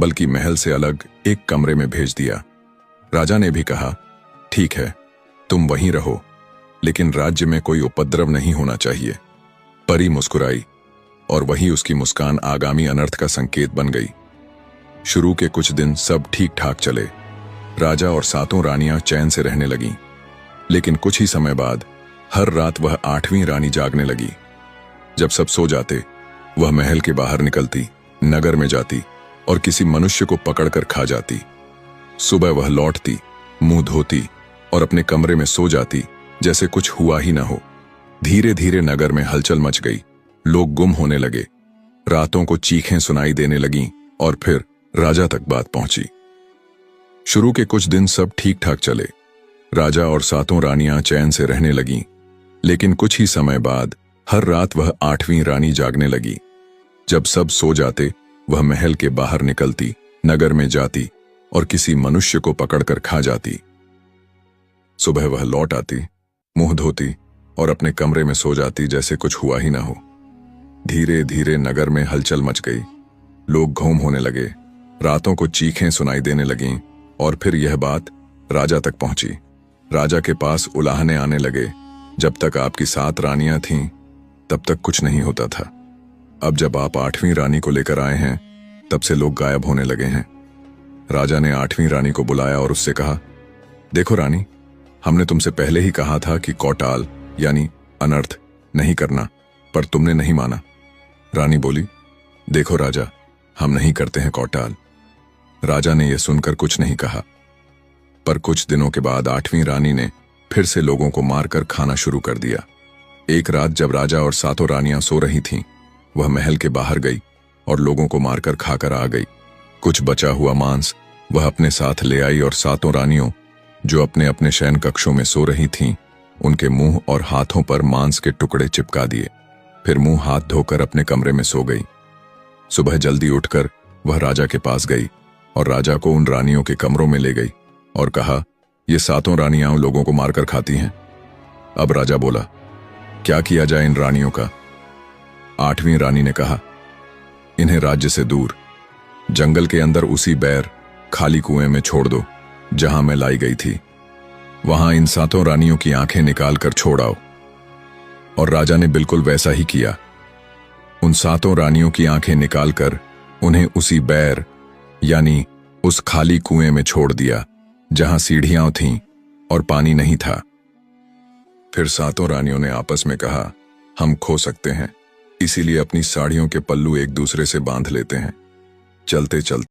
बल्कि महल से अलग एक कमरे में भेज दिया। राजा ने भी कहा, ठीक है, तुम वहीं रहो, लेकिन राज्य में कोई उपद्रव नहीं होना चाहिए। परी मुस्कुराई और वही उसकी मुस्कान आगामी अनर्थ का संकेत बन गई। शुरू के कुछ दिन सब ठीक ठाक चले। राजा और सातों रानियां चैन से रहने लगीं। लेकिन कुछ ही समय बाद हर रात वह 8वीं रानी जागने लगी। जब सब सो जाते, वह महल के बाहर निकलती, नगर में जाती और किसी मनुष्य को पकड़कर खा जाती। सुबह वह लौटती, मुंह धोती और अपने कमरे में सो जाती जैसे कुछ हुआ ही न हो। धीरे धीरे नगर में हलचल मच गई। लोग गुम होने लगे। रातों को चीखें सुनाई देने लगीं और फिर राजा तक बात पहुंची। शुरू के कुछ दिन सब ठीक ठाक चले। राजा और सातों रानियां चैन से रहने लगीं। लेकिन कुछ ही समय बाद हर रात वह 8वीं रानी जागने लगी। जब सब सो जाते, वह महल के बाहर निकलती, नगर में जाती और किसी मनुष्य को पकड़कर खा जाती। सुबह वह लौट आती, मुंह धोती और अपने कमरे में सो जाती जैसे कुछ हुआ ही ना हो। धीरे धीरे नगर में हलचल मच गई। लोग घूम होने लगे। रातों को चीखें सुनाई देने लगीं और फिर यह बात राजा तक पहुंची। राजा के पास उलाहने आने लगे, जब तक आपकी 7 रानियां थीं तब तक कुछ नहीं होता था। अब जब आप 8वीं रानी को लेकर आए हैं, तब से लोग गायब होने लगे हैं। राजा ने 8वीं रानी को बुलाया और उससे कहा, देखो रानी, हमने तुमसे पहले ही कहा था कि कौटाल यानी अनर्थ नहीं करना, पर तुमने नहीं माना। रानी बोली, देखो राजा, हम नहीं करते हैं कौटाल। राजा ने यह सुनकर कुछ नहीं कहा। पर कुछ दिनों के बाद 8वीं रानी ने फिर से लोगों को मारकर खाना शुरू कर दिया। एक रात जब राजा और सातों रानियां सो रही थीं, वह महल के बाहर गई और लोगों को मारकर खाकर आ गई। कुछ बचा हुआ मांस वह अपने साथ ले आई और सातों रानियों, जो अपने अपने शयन कक्षों में सो रही थीं, उनके मुंह और हाथों पर मांस के टुकड़े चिपका दिए। फिर मुंह हाथ धोकर अपने कमरे में सो गई। सुबह जल्दी उठकर वह राजा के पास गई और राजा को उन रानियों के कमरों में ले गई और कहा, ये सातों रानियां लोगों को मारकर खाती हैं। अब राजा बोला, क्या किया जाए इन रानियों का? 8वीं रानी ने कहा, इन्हें राज्य से दूर जंगल के अंदर उसी बैर खाली कुएं में छोड़ दो जहां मैं लाई गई थी। वहां इन सातों रानियों की आंखें निकाल कर छोड़ आओ। और राजा ने बिल्कुल वैसा ही किया। उन सातों रानियों की आंखें निकालकर उन्हें उसी बैर यानी उस खाली कुएं में छोड़ दिया जहां सीढ़ियां थीं और पानी नहीं था। फिर सातों रानियों ने आपस में कहा, हम खो सकते हैं, इसीलिए अपनी साड़ियों के पल्लू एक दूसरे से बांध लेते हैं। चलते चलते